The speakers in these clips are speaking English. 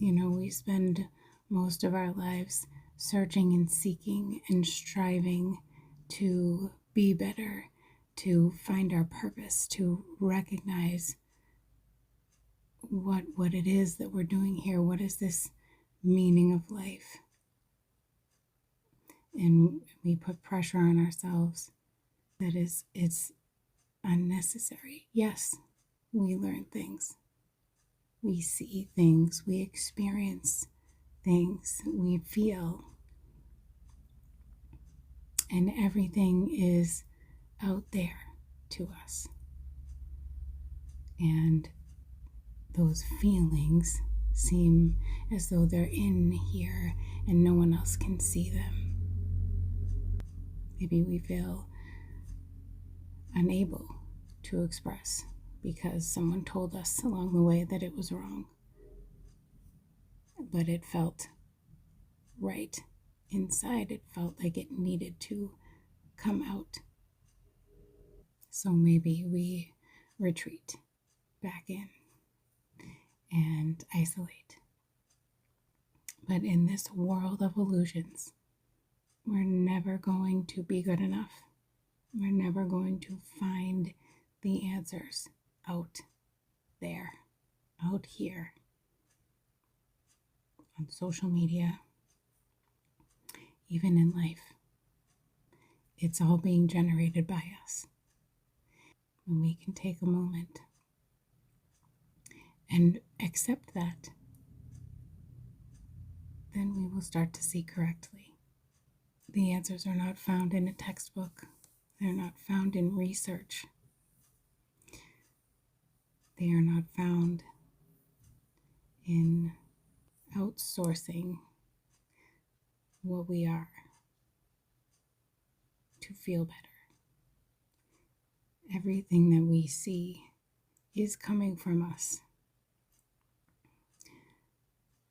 We spend most of our lives searching and seeking and striving to be better, to find our purpose, to recognize what it is that we're doing here. What is this meaning of life? And we put pressure on ourselves that it's unnecessary. Yes, we learn things. We see things, we experience things, we feel, and everything is out there to us. And those feelings seem as though they're in here and no one else can see them. Maybe we feel unable to express because someone told us along the way that it was wrong, but it felt right inside. It felt like it needed to come out. So maybe we retreat back in and isolate. But in this world of illusions, we're never going to be good enough. We're never going to find the answers out there, out here, on social media, even in life. It's all being generated by us. When we can take a moment and accept that, then we will start to see correctly. The answers are not found in a textbook. They're not found in research. They are not found in outsourcing what we are to feel better. Everything that we see is coming from us.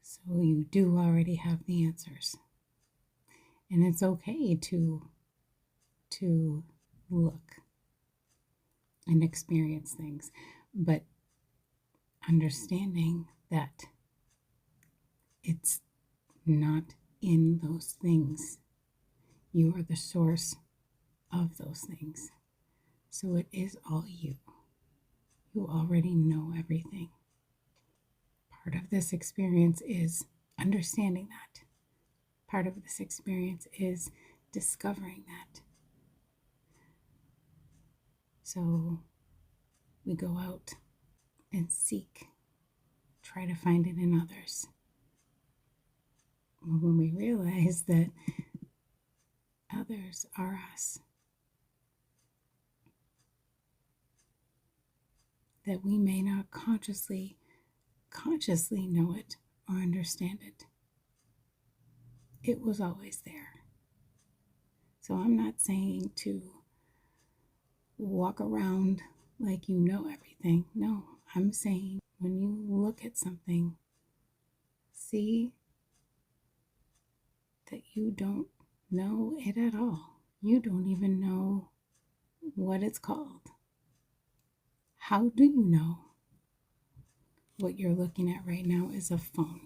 So you do already have the answers. And it's okay to look and experience things, but understanding that it's not in those things. You are the source of those things. So it is all you. You already know everything. Part of this experience is understanding that. Part of this experience is discovering that. So we go out and seek, try to find it in others. When we realize that others are us, that we may not consciously know it or understand it, it was always there. So I'm not saying to walk around like you know everything. No, I'm saying when you look at something, see that you don't know it at all. You don't even know what it's called. How do you know what you're looking at right now is a phone?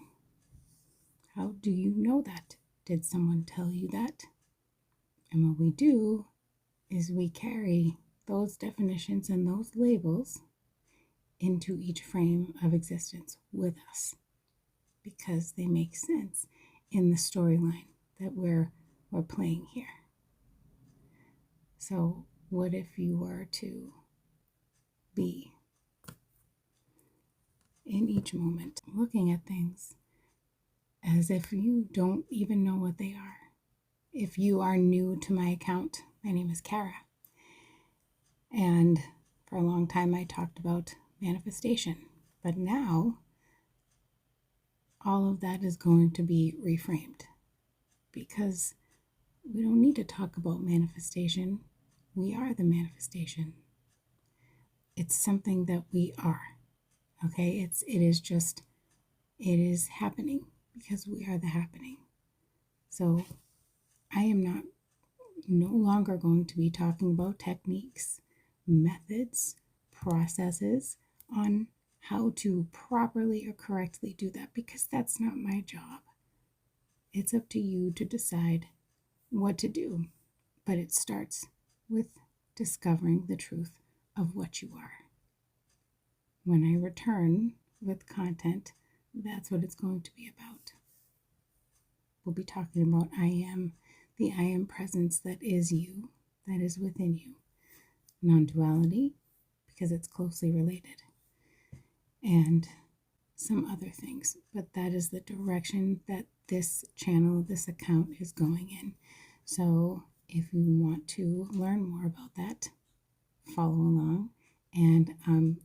How do you know that? Did someone tell you that? And what we do is we carry those definitions and those labels into each frame of existence with us because they make sense in the storyline that we're playing here. So what if you were to be in each moment looking at things as if you don't even know what they are? If you are new to my account, my name is Kara. And for a long time, I talked about manifestation. But now, all of that is going to be reframed because we don't need to talk about manifestation. We are the manifestation. It's something that we are. Okay? It is happening because we are the happening. So I am no longer going to be talking about techniques, methods, processes on how to properly or correctly do that, because that's not my job. It's up to you to decide what to do. But it starts with discovering the truth of what you are. When I return with content, that's what it's going to be about. We'll be talking about I am, the I am presence that is you, that is within you. Non-duality, because it's closely related, and some other things. But that is the direction that this channel, this account is going in. So if you want to learn more about that, follow along. And I'm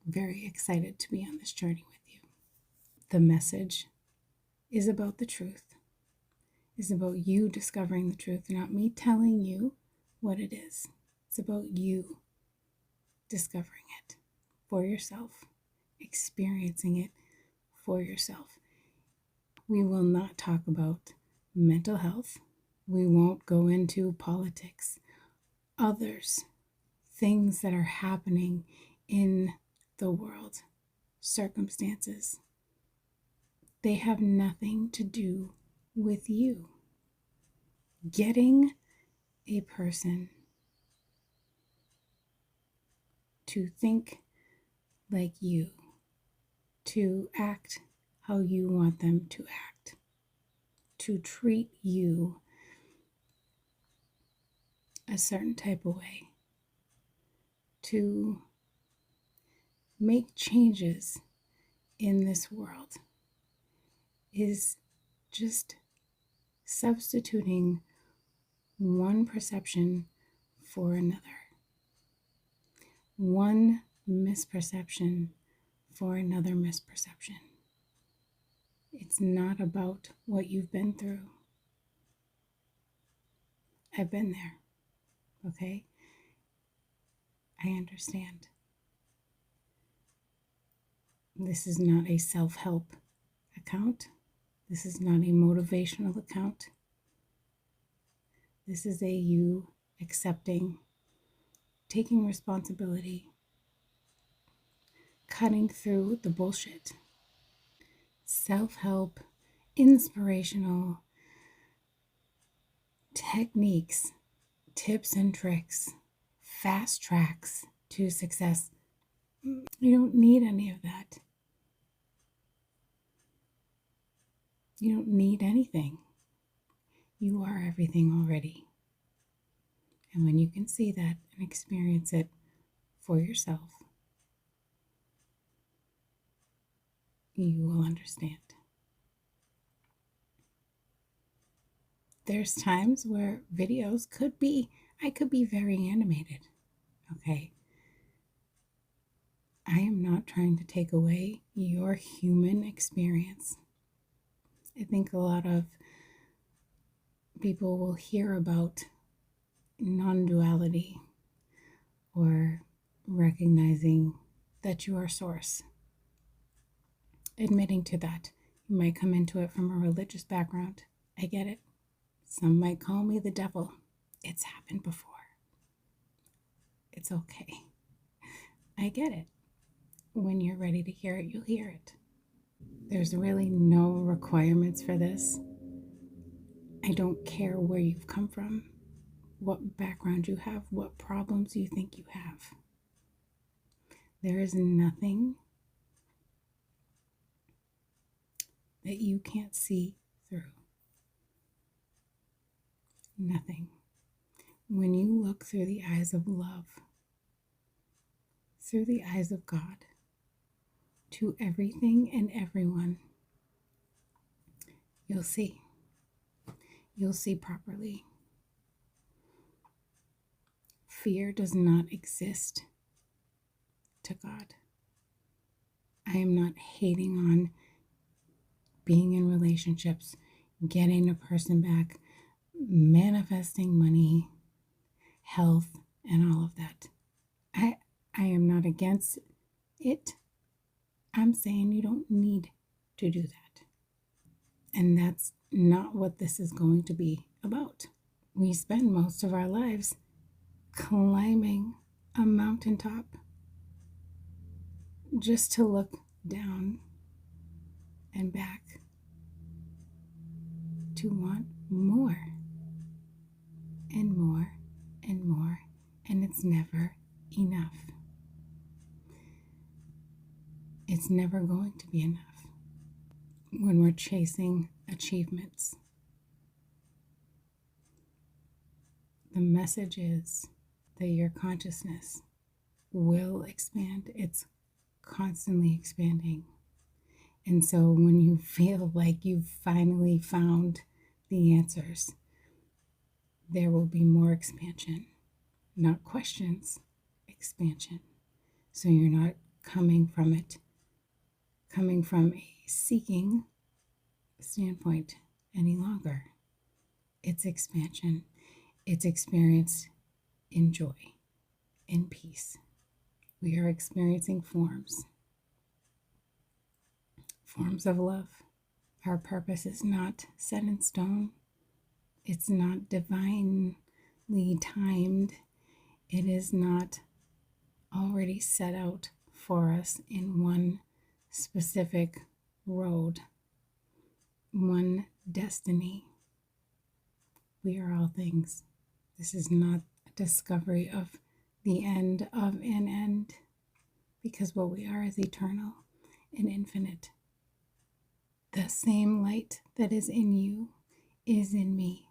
very excited to be on this journey with you. The message is about the truth, is about you discovering the truth, not me telling you what it is. It's about you discovering it for yourself, experiencing it for yourself. We will not talk about mental health. We won't go into politics, others, things that are happening in the world, circumstances. They have nothing to do with you. Getting a person to think like you, to act how you want them to act, to treat you a certain type of way, to make changes in this world, is just substituting one perception for another, one misperception for another misperception. It's not about what you've been through. I've been there, okay? I understand. This is not a self-help account. This is not a motivational account. This is a you accepting, taking responsibility, cutting through the bullshit. Self-help, inspirational techniques, tips and tricks, fast tracks to success. You don't need any of that. You don't need anything. You are everything already. And when you can see that and experience it for yourself, you will understand. There's times where videos I could be very animated, okay? I am not trying to take away your human experience. I think a lot of people will hear about non-duality or recognizing that you are source. Admitting to that. You might come into it from a religious background. I get it. Some might call me the devil. It's happened before. It's okay. I get it. When you're ready to hear it, you'll hear it. There's really no requirements for this. I don't care where you've come from, what background you have, what problems you think you have. There is nothing that you can't see through. Nothing. When you look through the eyes of love, through the eyes of God, to everything and everyone, you'll see. You'll see properly. Fear does not exist to God. I am not hating on being in relationships, getting a person back, manifesting money, health, and all of that. I am not against it. I'm saying you don't need to do that. And that's not what this is going to be about. We spend most of our lives climbing a mountaintop. just to look down and back, to want more and more and more, and it's never enough. It's never going to be enough when we're chasing achievements. The message is that your consciousness will expand. It's constantly expanding. And so when you feel like you've finally found the answers, there will be more expansion, not questions, expansion. So you're not coming from a seeking standpoint any longer. It's expansion. It's experienced in joy, in peace. We are experiencing forms of love. Our purpose is not set in stone. It's not divinely timed. It is not already set out for us in one specific road, one destiny. We are all things. This is not a discovery of the end of an end, because what we are is eternal and infinite. The same light that is in you is in me.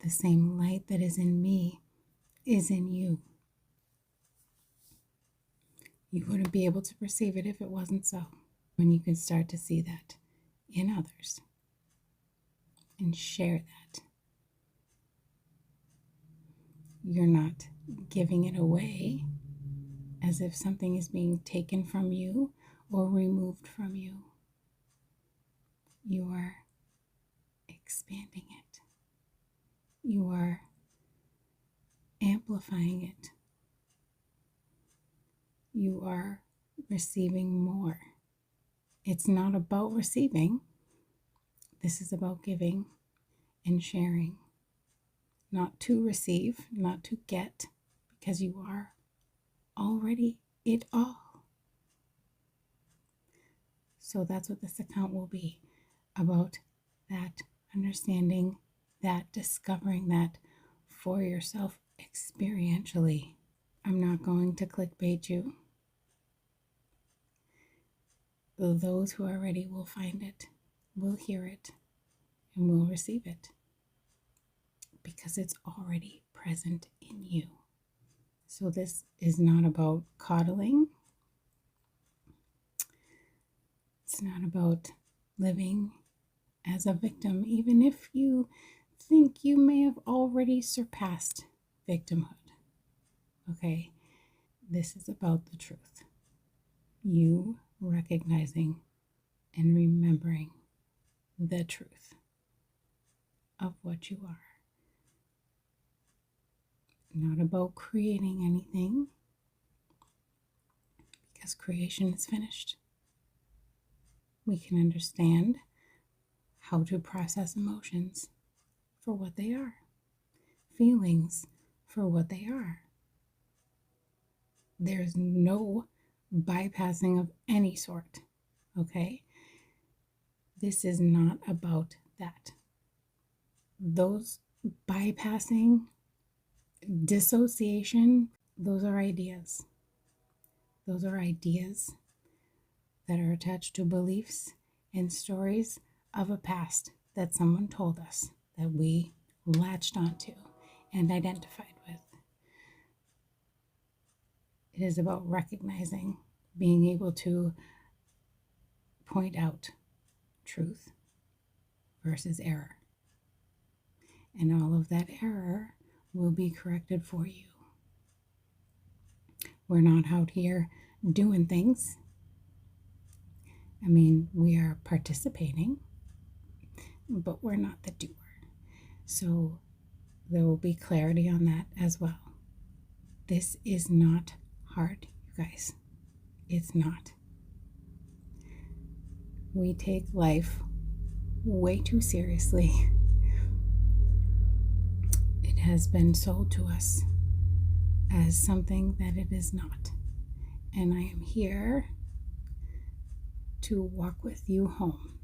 The same light that is in me is in you. You wouldn't be able to perceive it if it wasn't so. When you can start to see that in others and share that, you're not giving it away as if something is being taken from you or removed from you. You are expanding it. You are amplifying it. You are receiving more. It's not about receiving. This is about giving and sharing. Not to receive, not to get, because you are already it all. So that's what this account will be about, that understanding, that discovering that for yourself experientially. I'm not going to clickbait you. Those who are ready will find it, will hear it, and will receive it, because it's already present in you. So this is not about coddling. It's not about living as a victim, even if you think you may have already surpassed victimhood. Okay? This is about the truth. You recognizing and remembering the truth of what you are. Not about creating anything, because creation is finished. We can understand how to process emotions for what they are, feelings for what they are. There's no bypassing of any sort, okay? This is not about that. Those bypassing, dissociation, those are ideas. Those are ideas that are attached to beliefs and stories of a past that someone told us, that we latched onto and identified with. It is about recognizing, being able to point out truth versus error. And all of that error will be corrected for you. We're not out here doing things. I mean, we are participating, but we're not the doer. So there will be clarity on that as well. This is not hard, you guys. It's not. We take life way too seriously. It has been sold to us as something that it is not. and I am here to walk with you home,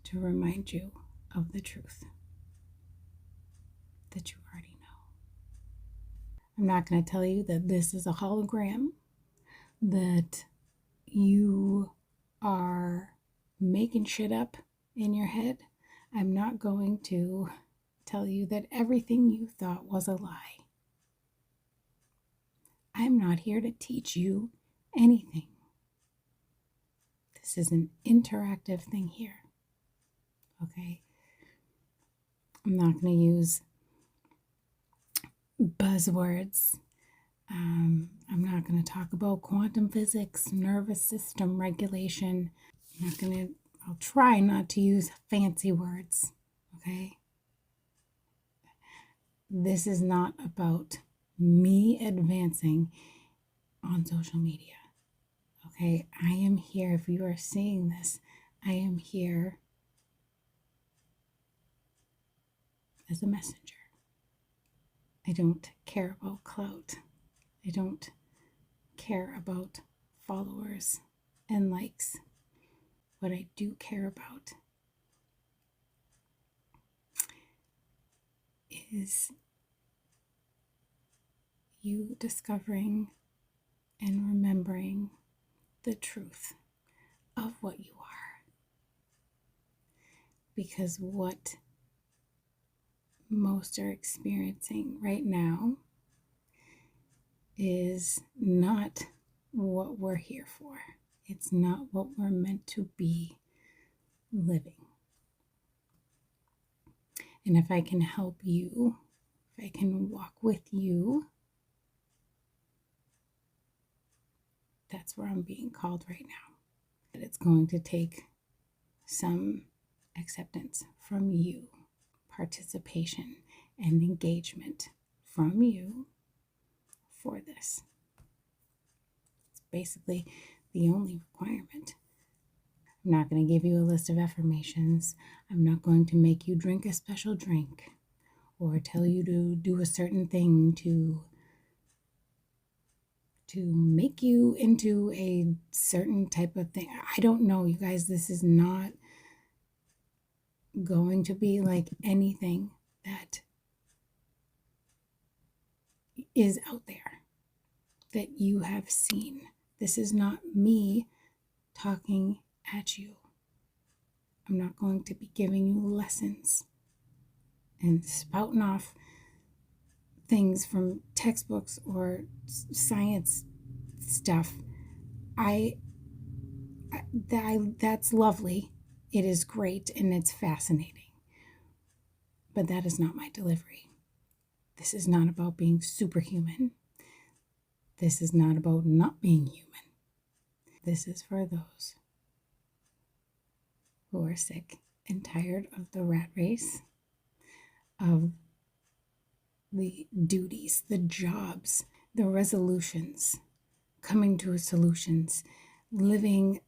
to remind you of the truth that you already know. I'm not going to tell you that this is a hologram, that you are making shit up in your head. I'm not going to tell you that everything you thought was a lie. I'm not here to teach you anything. This is an interactive thing here. Okay? I'm not going to use buzzwords. I'm not going to talk about quantum physics, nervous system regulation. I'll try not to use fancy words. Okay? This is not about me advancing on social media. Okay? I am here. If you are seeing this, I am here as a messenger. I don't care about clout. I don't care about followers and likes. What I do care about is you discovering and remembering the truth of what you are. Because what most are experiencing right now is not what we're here for. It's not what we're meant to be living. And if I can help you, if I can walk with you, that's where I'm being called right now. But it's going to take some acceptance from you, participation and engagement from you for this. It's basically the only requirement. I'm not going to give you a list of affirmations. I'm not going to make you drink a special drink or tell you to do a certain thing to make you into a certain type of thing. I don't know, you guys. This is not going to be like anything that is out there that you have seen. This is not me talking at you. I'm not going to be giving you lessons and spouting off things from textbooks or science stuff. That's lovely. It is great and it's fascinating. But that is not my delivery. This is not about being superhuman. This is not about not being human. This is for those who are sick and tired of the rat race, of the duties, the jobs, the resolutions, coming to solutions, living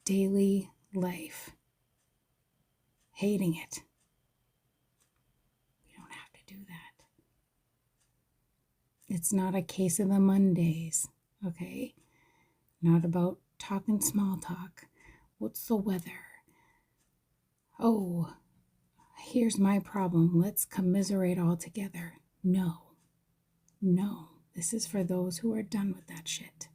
daily life, hating it. We don't have to do that. It's not a case of the Mondays, okay? Not about talking small talk. What's the weather? Oh, here's my problem. Let's commiserate all together. No. This is for those who are done with that shit.